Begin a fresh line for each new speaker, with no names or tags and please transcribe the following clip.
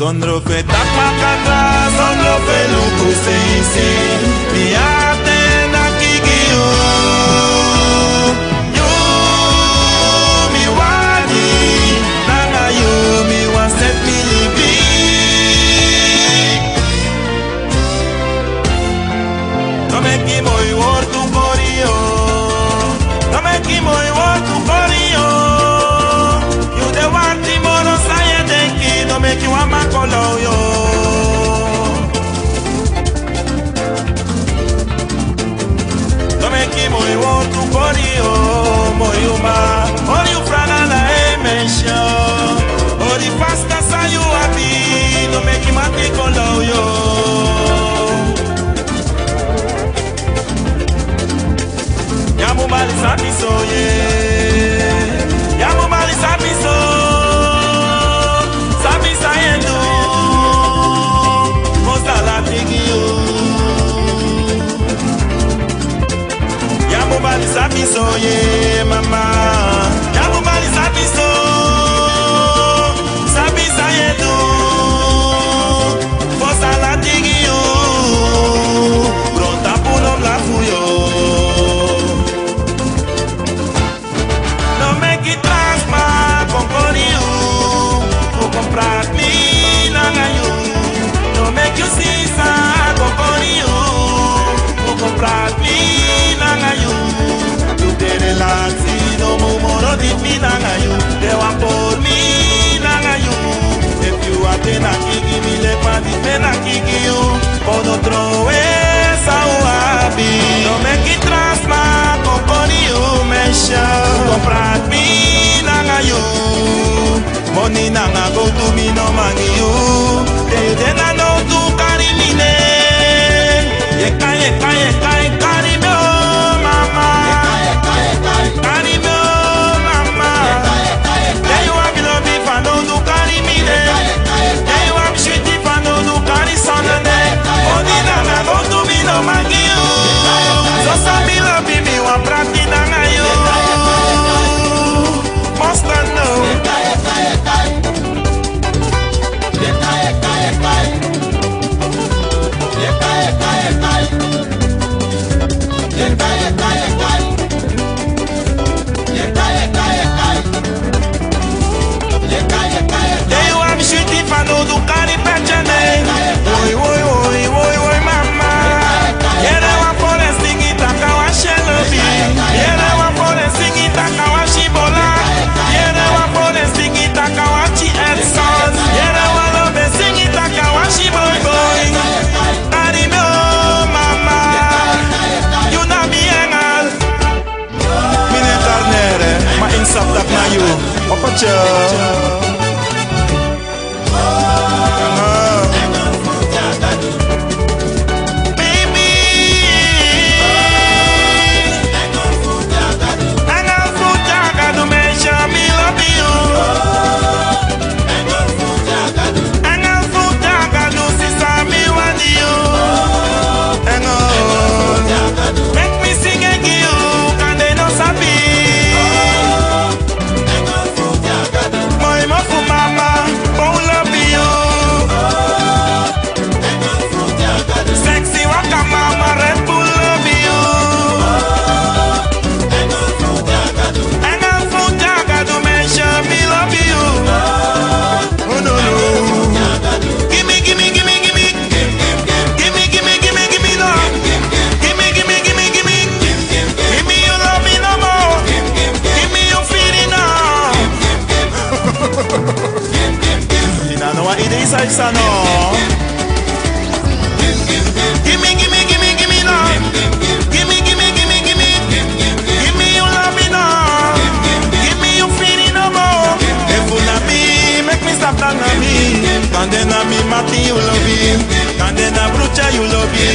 Sondro fe takmakata, sondro fe luku seisi. Miate na kiki you. You, mi wadi. Nanga you, mi wan set me living. No meki moi woortu Kori yo. No meki moi woortu Kori yo. You the one timoro saye denki. No make you a makolo yo. No make you moi woortu Kori yo. Moi uma, or you frana na emensho. Or the fasta sa you happy. No make you makolo yo. Yamu mali sabi so ye. Yamu mali sabi so. Sabi sayendo. Mosala tigi yo. Yamu mali sabi so ye mama. Yamu mali sabi so. Sabi sayendo. Mosala tigi yo. Pronta puno la fuyo. Comprar me nanga you. No make you see sa Kori you. Vou comprar me nanga you. You te relaxi no mumoro di me nanga you. They want por me nanga you. If you are tena kiki me le pa di tena kiki you. Oh no throw esa uabi. No make it transma Kori you mesha. Comprar me nanga you. Money nanga go to me no mangi you. They na no to carry me ne. Ye kai carry me oh mama. Carry me oh mama. There you have no beef and no to carry me ne. There you have shit if and no to carry son ne. Money nanga go to me no mangi you. So some me love me one practice nanga you. Must not know. Saptak na you, opacha. Baby, angal fujaga do mesha me love you. Angal fujaga do sisa me want you. Make me sing again you, can they no sabi? Salsa no. Gimme no. Gimme you love me no. Gimme you feeling no more. If you na me, make me stop that na me. Kande na me mati you love me. Kande na brucha you love me.